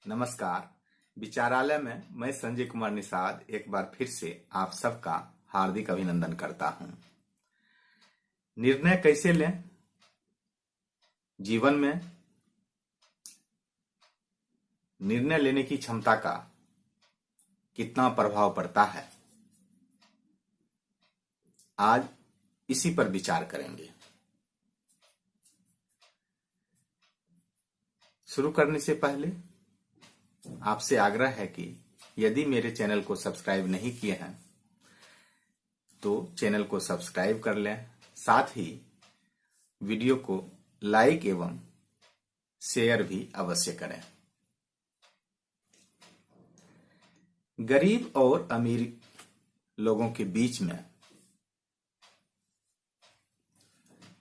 नमस्कार। विचारालय में मैं संजय कुमार निषाद एक बार फिर से आप सबका हार्दिक अभिनंदन करता हूं। निर्णय कैसे लें? जीवन में निर्णय लेने की क्षमता का कितना प्रभाव पड़ता है, आज इसी पर विचार करेंगे। शुरू करने से पहले आपसे आग्रह है कि यदि मेरे चैनल को सब्सक्राइब नहीं किए हैं तो चैनल को सब्सक्राइब कर लें, साथ ही वीडियो को लाइक एवं शेयर भी अवश्य करें। गरीब और अमीर लोगों के बीच में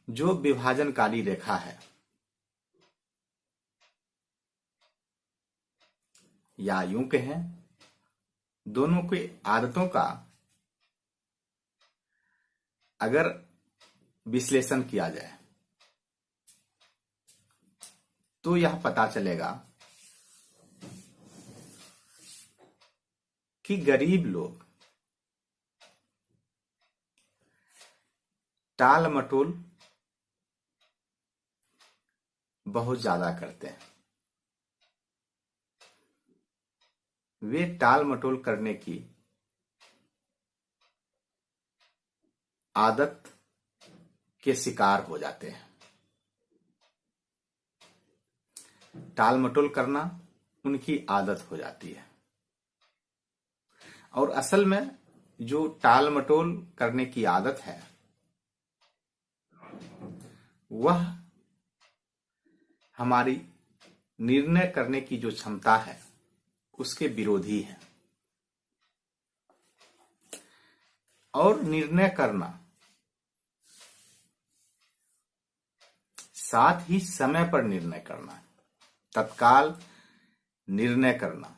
जो विभाजनकारी रेखा है या यूं कहें दोनों के आदतों का अगर विश्लेषण किया जाए तो यह पता चलेगा कि गरीब लोग टाल मटोल बहुत ज्यादा करते हैं। वे टाल मटोल करने की आदत के शिकार हो जाते हैं। टाल मटोल करना उनकी आदत हो जाती है और असल में जो टाल मटोल करने की आदत है वह हमारी निर्णय करने की जो क्षमता है उसके विरोधी है। और निर्णय करना, साथ ही समय पर निर्णय करना, तत्काल निर्णय करना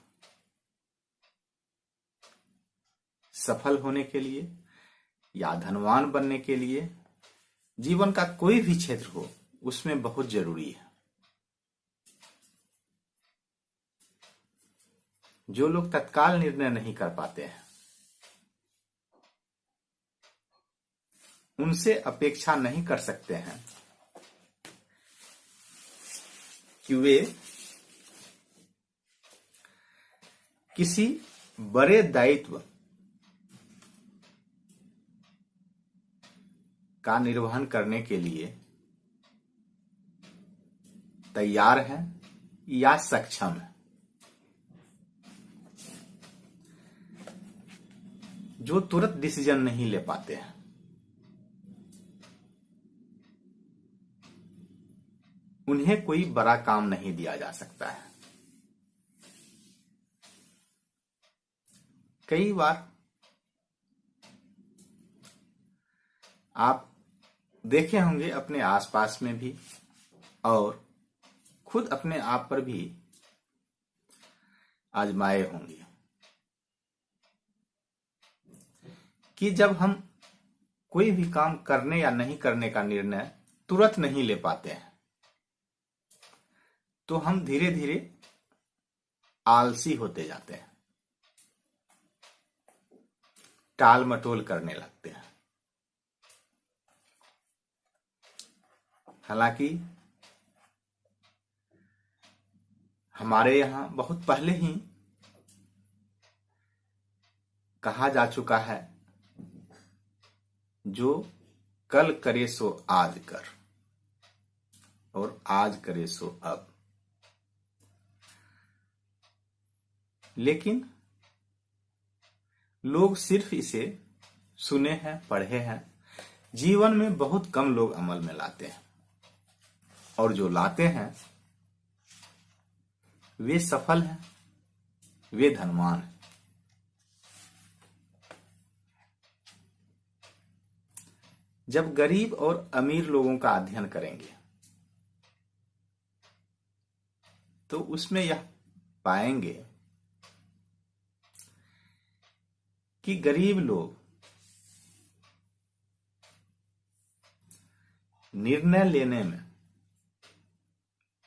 सफल होने के लिए या धनवान बनने के लिए जीवन का कोई भी क्षेत्र हो उसमें बहुत जरूरी है। जो लोग तत्काल निर्णय नहीं कर पाते हैं उनसे अपेक्षा नहीं कर सकते हैं कि वे किसी बड़े दायित्व का निर्वहन करने के लिए तैयार हैं या सक्षम हैं। जो तुरंत डिसीजन नहीं ले पाते हैं उन्हें कोई बड़ा काम नहीं दिया जा सकता है। कई बार आप देखे होंगे अपने आसपास में भी और खुद अपने आप पर भी आजमाए होंगे कि जब हम कोई भी काम करने या नहीं करने का निर्णय तुरंत नहीं ले पाते हैं तो हम धीरे धीरे आलसी होते जाते हैं, टाल मटोल करने लगते हैं। हालांकि हमारे यहां बहुत पहले ही कहा जा चुका है, जो कल करे सो आज कर और आज करे सो अब। लेकिन लोग सिर्फ इसे सुने हैं, पढ़े हैं, जीवन में बहुत कम लोग अमल में लाते हैं और जो लाते हैं वे सफल हैं, वे धनवान हैं। जब गरीब और अमीर लोगों का अध्ययन करेंगे तो उसमें यह पाएंगे कि गरीब लोग निर्णय लेने में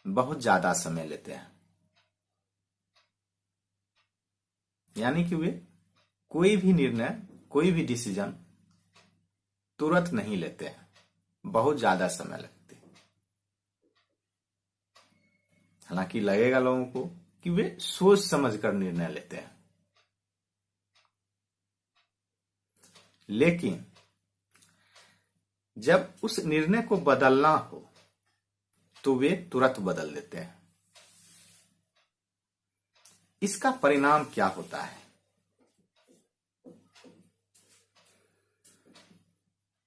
बहुत ज्यादा समय लेते हैं यानी कि वे कोई भी निर्णय, कोई भी डिसीजन तुरंत नहीं लेते हैं, बहुत ज्यादा समय लगते हैं। हालांकि लगेगा लोगों को कि वे सोच समझकर निर्णय लेते हैं, लेकिन जब उस निर्णय को बदलना हो तो वे तुरंत बदल देते हैं। इसका परिणाम क्या होता है?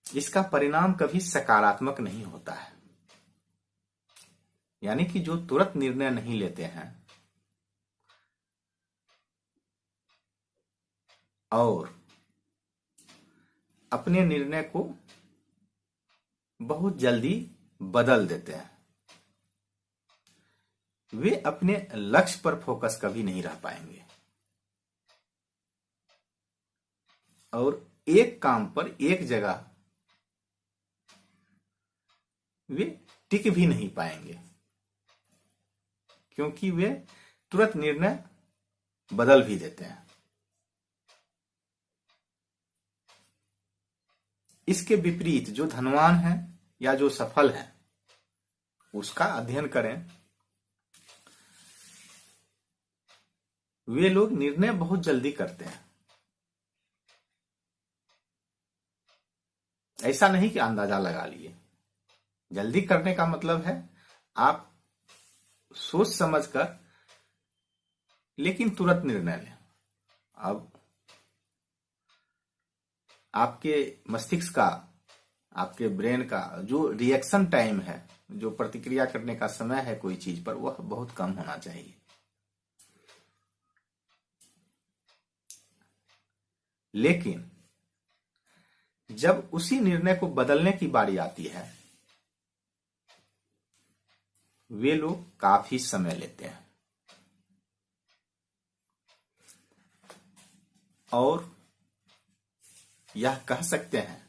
इसका परिणाम कभी सकारात्मक नहीं होता है। यानी कि जो तुरंत निर्णय नहीं लेते हैं और अपने निर्णय को बहुत जल्दी बदल देते हैं, वे अपने लक्ष्य पर फोकस कभी नहीं रह पाएंगे और एक काम पर एक जगह वे टिक भी नहीं पाएंगे, क्योंकि वे तुरंत निर्णय बदल भी देते हैं। इसके विपरीत जो धनवान है या जो सफल है उसका अध्ययन करें। वे लोग निर्णय बहुत जल्दी करते हैं। ऐसा नहीं कि अंदाजा लगा लिए। जल्दी करने का मतलब है आप सोच समझकर लेकिन तुरंत निर्णय लें। अब आपके मस्तिष्क का, आपके ब्रेन का जो रिएक्शन टाइम है, जो प्रतिक्रिया करने का समय है कोई चीज पर, वह बहुत कम होना चाहिए। लेकिन जब उसी निर्णय को बदलने की बारी आती है, वे लोग काफी समय लेते हैं और यह कह सकते हैं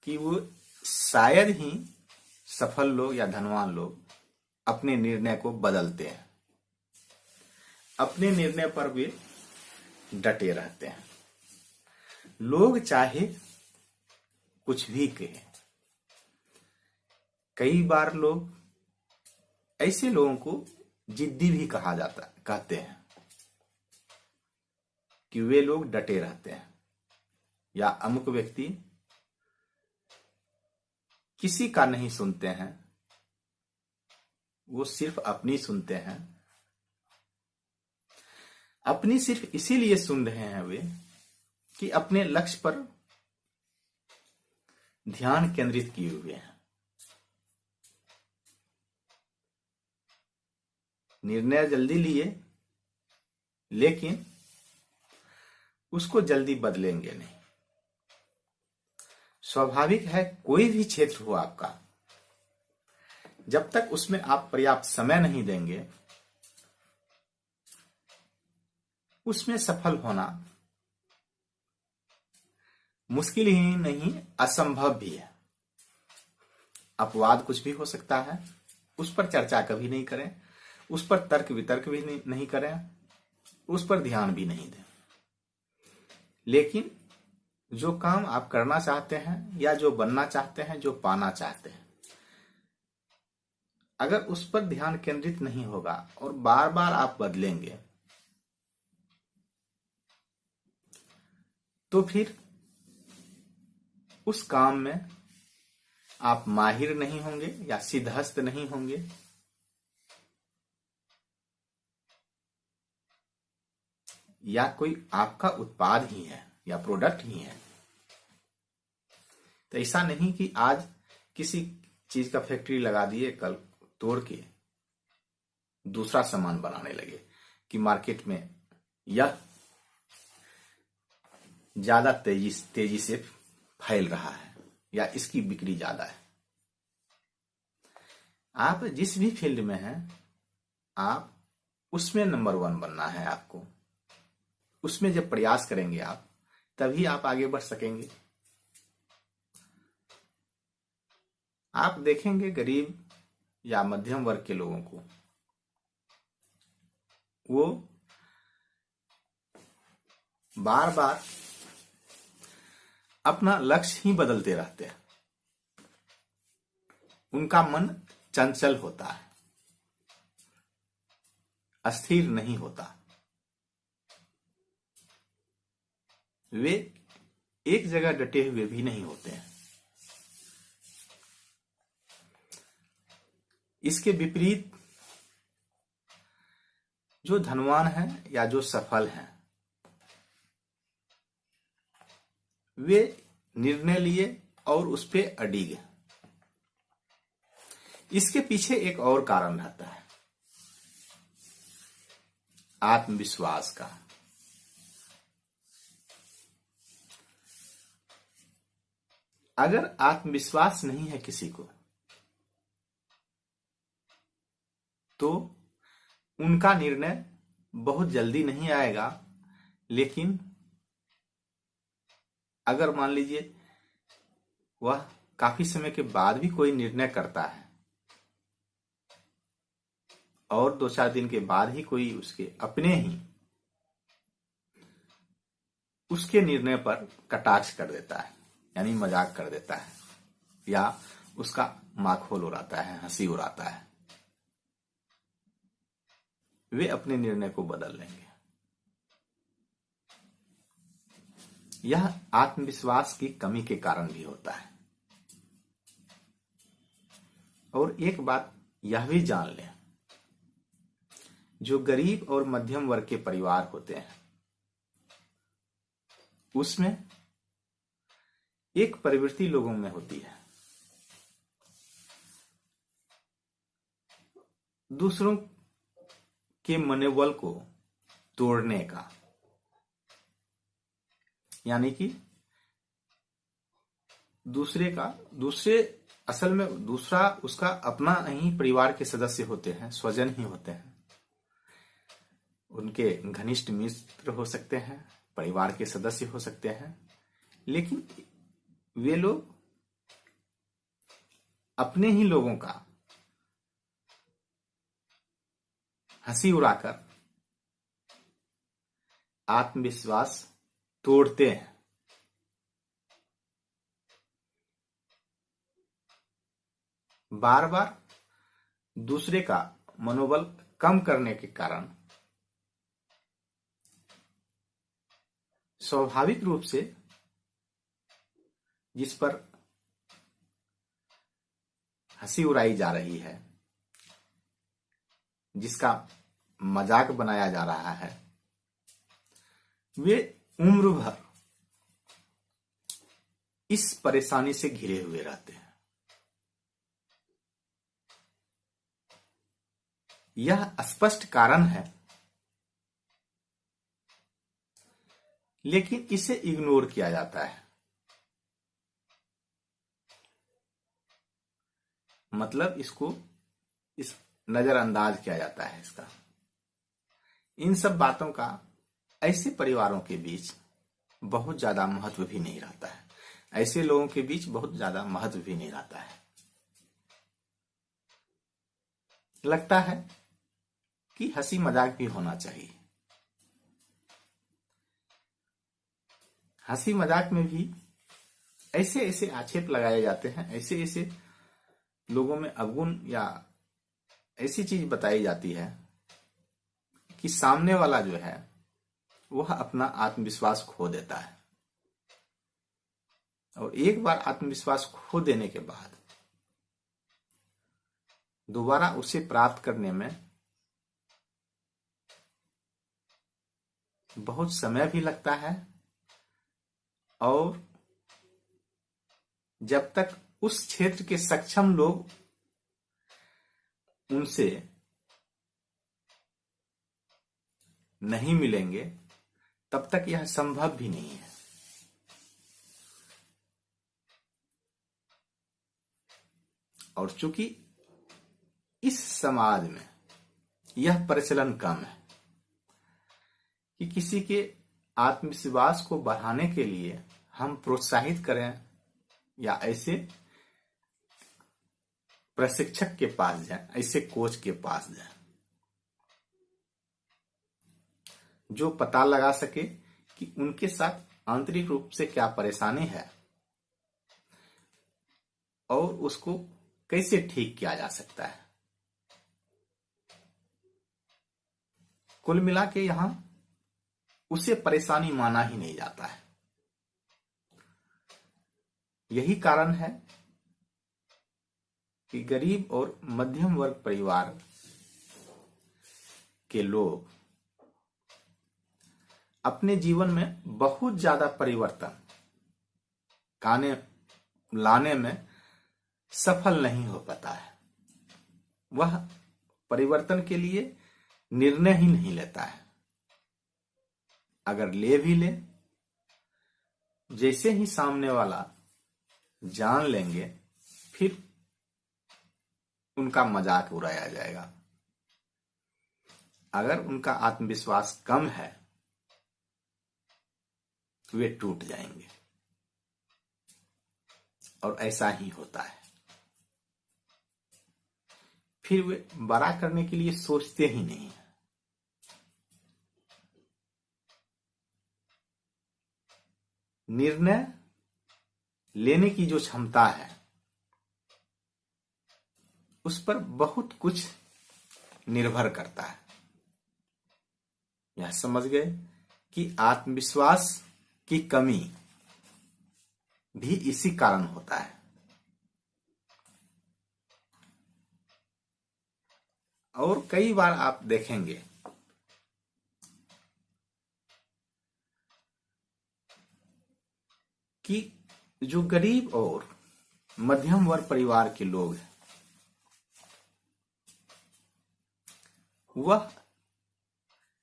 कि वो शायद ही सफल लोग या धनवान लोग अपने निर्णय को बदलते हैं। अपने निर्णय पर वे डटे रहते हैं। लोग चाहे कुछ भी कहें। कई बार लोग ऐसे लोगों को जिद्दी भी कहते हैं कि वे लोग डटे रहते हैं, या अमुक व्यक्ति किसी का नहीं सुनते हैं, वो सिर्फ अपनी सुनते हैं। अपनी सिर्फ इसीलिए सुन रहे हैं वे कि अपने लक्ष्य पर ध्यान केंद्रित किए हुए हैं। निर्णय जल्दी लिए, लेकिन उसको जल्दी बदलेंगे नहीं। स्वाभाविक है, कोई भी क्षेत्र हो आपका, जब तक उसमें आप पर्याप्त समय नहीं देंगे, उसमें सफल होना मुश्किल ही नहीं, असंभव भी है। अपवाद कुछ भी हो सकता है, उस पर चर्चा कभी नहीं करें, उस पर तर्क वितर्क भी नहीं करें, उस पर ध्यान भी नहीं दें। लेकिन जो काम आप करना चाहते हैं या जो बनना चाहते हैं, जो पाना चाहते हैं, अगर उस पर ध्यान केंद्रित नहीं होगा और बार बार आप बदलेंगे, तो फिर उस काम में आप माहिर नहीं होंगे या सिद्धहस्त नहीं होंगे, या कोई आपका उत्पाद ही है या प्रोडक्ट ही है। तो ऐसा नहीं कि आज किसी चीज का फैक्ट्री लगा दिए, कल तोड़ के दूसरा सामान बनाने लगे कि मार्केट में यह ज्यादा तेजी से फैल रहा है या इसकी बिक्री ज्यादा है। आप जिस भी फील्ड में हैं, आप उसमें नंबर 1 बनना है आपको। उसमें जब प्रयास करेंगे आप, तभी आप आगे बढ़ सकेंगे। आप देखेंगे गरीब या मध्यम वर्ग के लोगों को, वो बार बार अपना लक्ष्य ही बदलते रहते हैं। उनका मन चंचल होता है, अस्थिर नहीं होता। वे एक जगह डटे हुए भी नहीं होते हैं। इसके विपरीत जो धनवान है या जो सफल है, वे निर्णय लिए और उस पे अडिग है। इसके पीछे एक और कारण रहता है, आत्मविश्वास का। अगर आत्मविश्वास नहीं है किसी को, तो उनका निर्णय बहुत जल्दी नहीं आएगा। लेकिन अगर मान लीजिए वह काफी समय के बाद भी कोई निर्णय करता है और 2-4 दिन के बाद ही कोई उसके अपने ही उसके निर्णय पर कटाक्ष कर देता है, यानी मजाक कर देता है या उसका माखौल उड़ाता है, हंसी उड़ाता है, वे अपने निर्णय को बदल लेंगे। यह आत्मविश्वास की कमी के कारण भी होता है। और एक बात यह भी जान लें, जो गरीब और मध्यम वर्ग के परिवार होते हैं, उसमें एक प्रवृत्ति लोगों में होती है, दूसरों के मनोबल को तोड़ने का। यानी कि असल में दूसरा उसका अपना ही परिवार के सदस्य होते हैं, स्वजन ही होते हैं। उनके घनिष्ठ मित्र हो सकते हैं, परिवार के सदस्य हो सकते हैं, लेकिन वे लोग अपने ही लोगों का हंसी उड़ाकर आत्मविश्वास तोड़ते हैं। बार बार दूसरे का मनोबल कम करने के कारण स्वाभाविक रूप से जिस पर हंसी उड़ाई जा रही है, जिसका मजाक बनाया जा रहा है, वे उम्र भर इस परेशानी से घिरे हुए रहते हैं। यह स्पष्ट कारण है, लेकिन इसे इग्नोर किया जाता है। मतलब इसको नजरअंदाज किया जाता है। इसका इन सब बातों का ऐसे परिवारों के बीच बहुत ज्यादा महत्व भी नहीं रहता है। ऐसे लोगों के बीच बहुत ज्यादा महत्व भी नहीं रहता है। लगता है कि हंसी मजाक भी होना चाहिए। हंसी मजाक में भी ऐसे ऐसे आक्षेप लगाए जाते हैं, ऐसे ऐसे लोगों में अवगुण या ऐसी चीज बताई जाती है कि सामने वाला जो है वह अपना आत्मविश्वास खो देता है। और एक बार आत्मविश्वास खो देने के बाद दोबारा उसे प्राप्त करने में बहुत समय भी लगता है। और जब तक उस क्षेत्र के सक्षम लोग उनसे नहीं मिलेंगे, तब तक यह संभव भी नहीं है। और चूंकि इस समाज में यह प्रचलन कम है कि किसी के आत्मविश्वास को बढ़ाने के लिए हम प्रोत्साहित करें या ऐसे प्रशिक्षक के पास जाएं, ऐसे कोच के पास जाएं जो पता लगा सके कि उनके साथ आंतरिक रूप से क्या परेशानी है और उसको कैसे ठीक किया जा सकता है। कुल मिला के यहां उसे परेशानी माना ही नहीं जाता है। यही कारण है कि गरीब और मध्यम वर्ग परिवार के लोग अपने जीवन में बहुत ज्यादा परिवर्तन लाने में सफल नहीं हो पाता है। वह परिवर्तन के लिए निर्णय ही नहीं लेता है। अगर ले भी ले, जैसे ही सामने वाला जान लेंगे, फिर उनका मजाक उड़ाया जाएगा। अगर उनका आत्मविश्वास कम है तो वे टूट जाएंगे, और ऐसा ही होता है। फिर वे बड़ा करने के लिए सोचते ही नहीं है। निर्णय लेने की जो क्षमता है उस पर बहुत कुछ निर्भर करता है। यह समझ गए कि आत्मविश्वास की कमी भी इसी कारण होता है। और कई बार आप देखेंगे कि जो गरीब और मध्यम वर्ग परिवार के लोग हैं, वह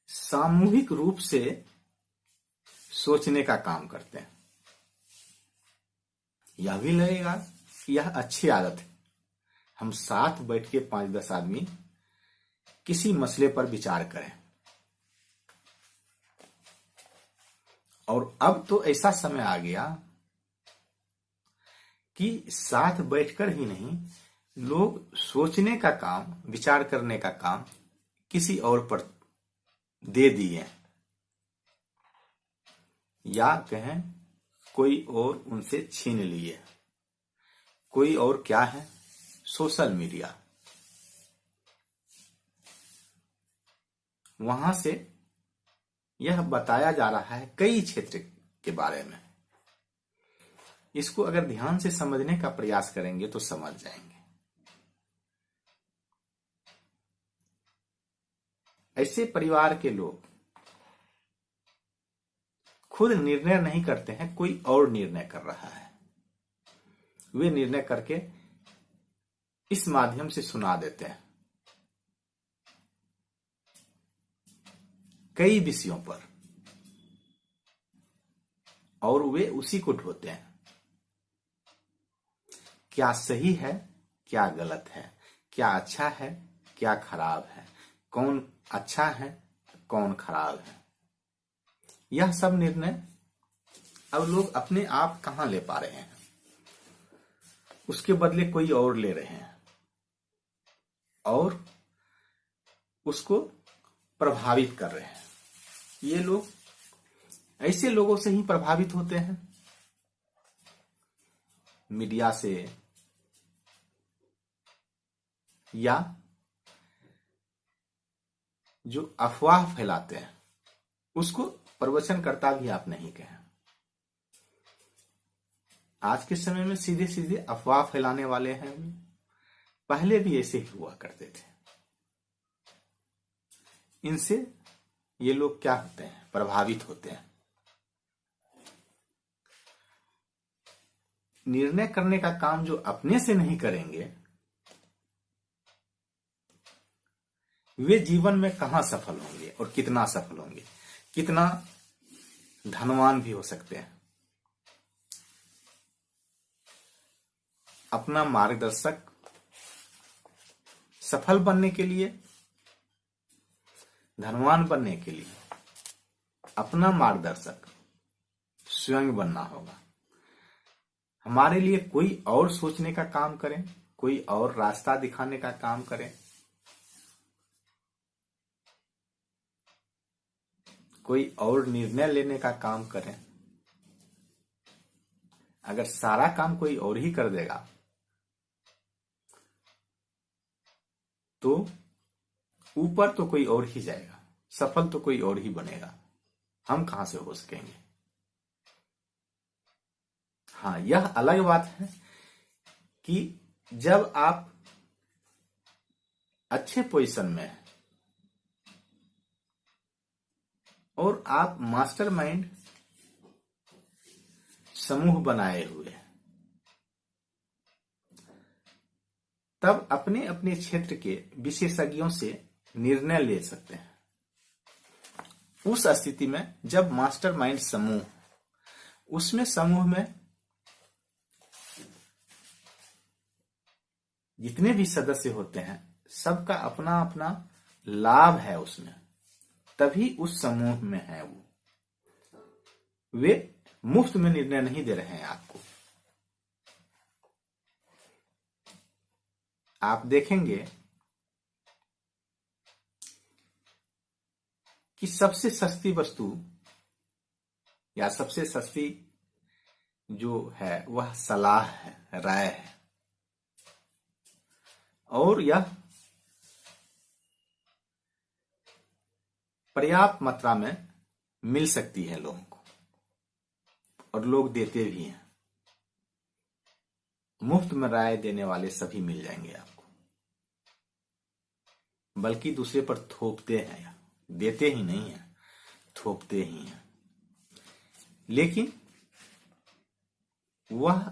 सामूहिक रूप से सोचने का काम करते हैं। यह भी लगेगा कि यह अच्छी आदत है, हम साथ बैठ के 5-10 आदमी किसी मसले पर विचार करें। और अब तो ऐसा समय आ गया कि साथ बैठकर ही नहीं, लोग सोचने का काम, विचार करने का काम किसी और पर दे दिए, या कहें कोई और उनसे छीन लिए। कोई और क्या है? Social media. वहां से यह बताया जा रहा है कई क्षेत्र के बारे में। इसको अगर ध्यान से समझने का प्रयास करेंगे तो समझ जाएंगे। ऐसे परिवार के लोग खुद निर्णय नहीं करते हैं, कोई और निर्णय कर रहा है। वे निर्णय करके इस माध्यम से सुना देते हैं कई विषयों पर, और वे उसी को ढोते हैं। क्या सही है, क्या गलत है, क्या अच्छा है, क्या खराब है, कौन अच्छा है, कौन खराब है। यह सब निर्णय अब लोग अपने आप कहां ले पा रहे हैं, उसके बदले कोई और ले रहे हैं, और उसको प्रभावित कर रहे हैं। ये लोग ऐसे लोगों से ही प्रभावित होते हैं, मीडिया से, या जो अफवाह फैलाते हैं उसको प्रवचनकर्ता भी आप नहीं कहें। आज के समय में सीधे सीधे अफवाह फैलाने वाले हैं। पहले भी ऐसे ही हुआ करते थे। इनसे ये लोग क्या होते हैं? प्रभावित होते हैं। निर्णय करने का काम जो अपने से नहीं करेंगे, वे जीवन में कहां सफल होंगे और कितना सफल होंगे, कितना धनवान भी हो सकते हैं। अपना मार्गदर्शक सफल बनने के लिए, धनवान बनने के लिए अपना मार्गदर्शक स्वयं बनना होगा। हमारे लिए कोई और सोचने का काम करें, कोई और रास्ता दिखाने का काम करें, कोई और निर्णय लेने का काम करें। अगर सारा काम कोई और ही कर देगा तो ऊपर तो कोई और ही जाएगा, सफल तो कोई और ही बनेगा, हम कहां से हो सकेंगे। हाँ, यह अलग बात है कि जब आप अच्छे पोजीशन में हैं और आप मास्टरमाइंड समूह बनाए हुए हैं, तब अपने अपने क्षेत्र के विशेषज्ञों से निर्णय ले सकते हैं। उस स्थिति में जब मास्टरमाइंड समूह, उसमें समूह में जितने भी सदस्य होते हैं सबका अपना अपना लाभ है उसमें, तभी उस समूह में है वे मुफ्त में निर्णय नहीं दे रहे हैं आपको। आप देखेंगे कि सबसे सस्ती वस्तु या सबसे सस्ती जो है वह सलाह है, राय है, और यह पर्याप्त मात्रा में मिल सकती है लोगों को, और लोग देते भी हैं। मुफ्त में राय देने वाले सभी मिल जाएंगे आपको, बल्कि दूसरे पर थोपते हैं, देते ही नहीं है, थोपते ही हैं। लेकिन वह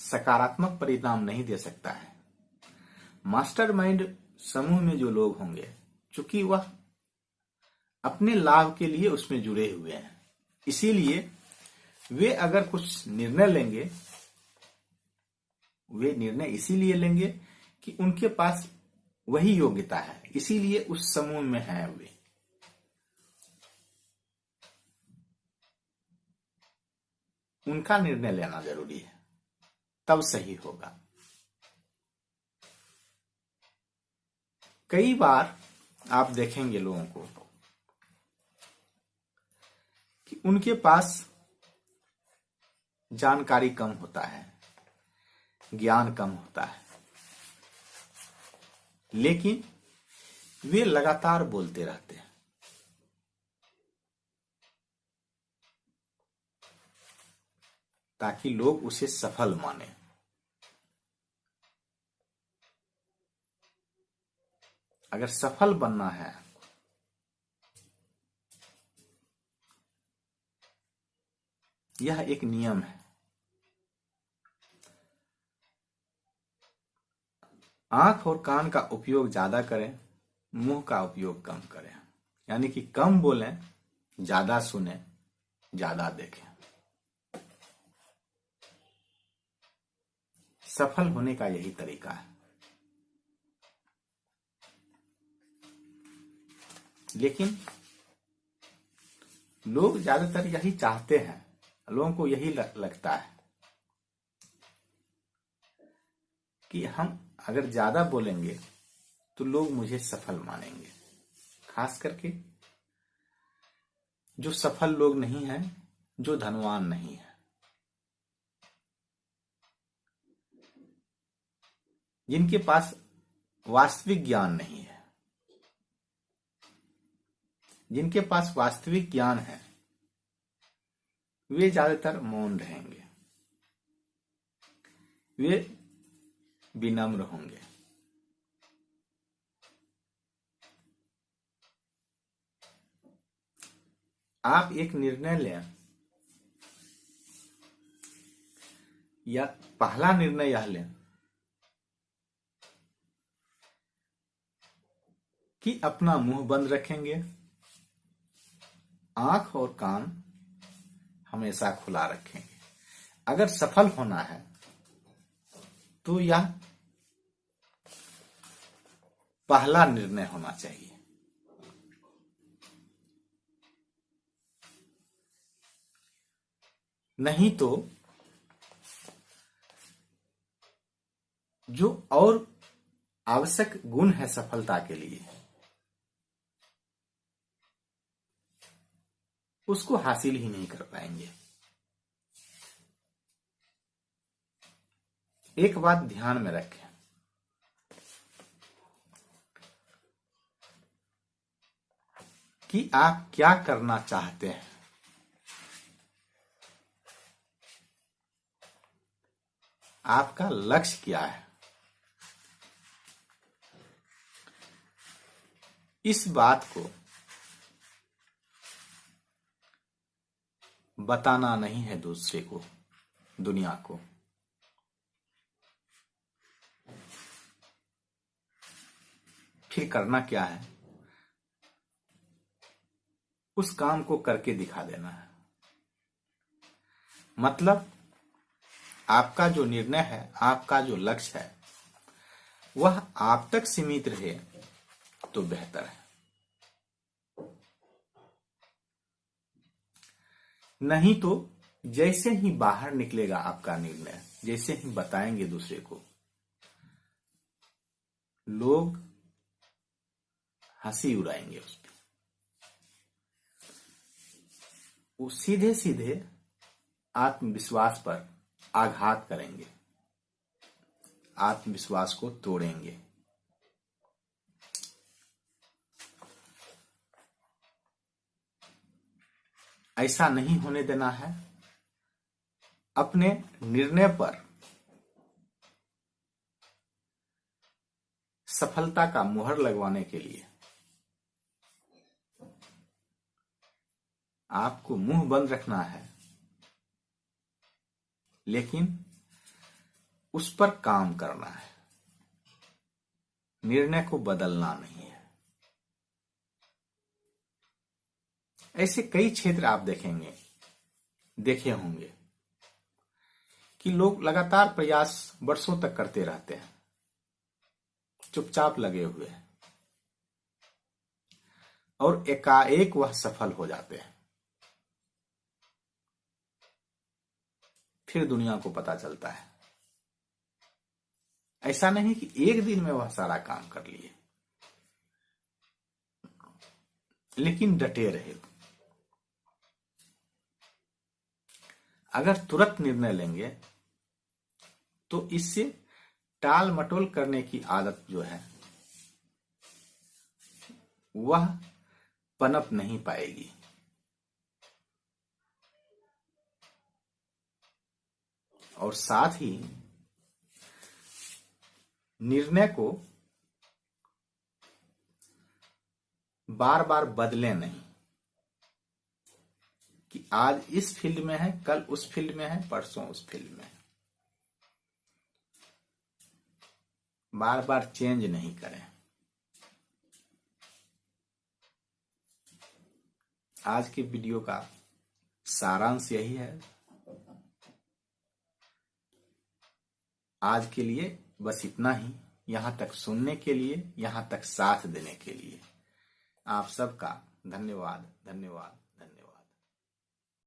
सकारात्मक परिणाम नहीं दे सकता है। मास्टरमाइंड समूह में जो लोग होंगे, चूंकि वह अपने लाभ के लिए उसमें जुड़े हुए हैं, इसीलिए वे अगर कुछ निर्णय लेंगे, वे निर्णय इसीलिए लेंगे कि उनके पास वही योग्यता है, इसीलिए उस समूह में है वे। उनका निर्णय लेना जरूरी है, तब सही होगा। कई बार आप देखेंगे लोगों को कि उनके पास जानकारी कम होता है, ज्ञान कम होता है, लेकिन वे लगातार बोलते रहते हैं। ताकि लोग उसे सफल माने। अगर सफल बनना है यह एक नियम है, आंख और कान का उपयोग ज्यादा करें, मुंह का उपयोग कम करें। यानी कि कम बोलें, ज्यादा सुने, ज्यादा देखें। सफल होने का यही तरीका है। लेकिन लोग ज्यादातर यही चाहते हैं, लोगों को यही लगता है कि हम अगर ज्यादा बोलेंगे तो लोग मुझे सफल मानेंगे। खास करके जो सफल लोग नहीं हैं, जो धनवान नहीं है, जिनके पास वास्तविक ज्ञान नहीं है। जिनके पास वास्तविक ज्ञान है वे ज्यादातर मौन रहेंगे, वे विनम्र होंगे। आप एक निर्णय लें, या पहला निर्णय यह लें कि अपना मुंह बंद रखेंगे, आंख और कान हमेशा खुला रखेंगे। अगर सफल होना है तो यह पहला निर्णय होना चाहिए। नहीं तो जो और आवश्यक गुण है सफलता के लिए, उसको हासिल ही नहीं कर पाएंगे। एक बात ध्यान में रखें, कि आप क्या करना चाहते हैं। आपका लक्ष्य क्या है। इस बात को बताना नहीं है दूसरे को, दुनिया को। फिर करना क्या है, उस काम को करके दिखा देना है। मतलब आपका जो निर्णय है, आपका जो लक्ष्य है, वह आप तक सीमित रहे तो बेहतर है। नहीं तो जैसे ही बाहर निकलेगा आपका निर्णय, जैसे ही बताएंगे दूसरे को, लोग हंसी उड़ाएंगे उस पर। वो सीधे सीधे आत्मविश्वास पर आघात करेंगे, आत्मविश्वास को तोड़ेंगे। ऐसा नहीं होने देना है। अपने निर्णय पर सफलता का मुहर लगवाने के लिए आपको मुंह बंद रखना है, लेकिन उस पर काम करना है। निर्णय को बदलना नहीं है। ऐसे कई क्षेत्र आप देखे होंगे कि लोग लगातार प्रयास वर्षों तक करते रहते हैं, चुपचाप लगे हुए हैं, और एकाएक वह सफल हो जाते हैं। फिर दुनिया को पता चलता है। ऐसा नहीं कि एक दिन में वह सारा काम कर लिए, लेकिन डटे रहे। अगर तुरंत निर्णय लेंगे तो इससे टाल मटोल करने की आदत जो है वह पनप नहीं पाएगी। और साथ ही निर्णय को बार बार बदले नहीं, कि आज इस फील्ड में है, कल उस फील्ड में है, परसों उस फील्ड में है। बार बार चेंज नहीं करें। आज के वीडियो का सारांश यही है। आज के लिए बस इतना ही। यहां तक सुनने के लिए, यहां तक साथ देने के लिए आप सबका धन्यवाद।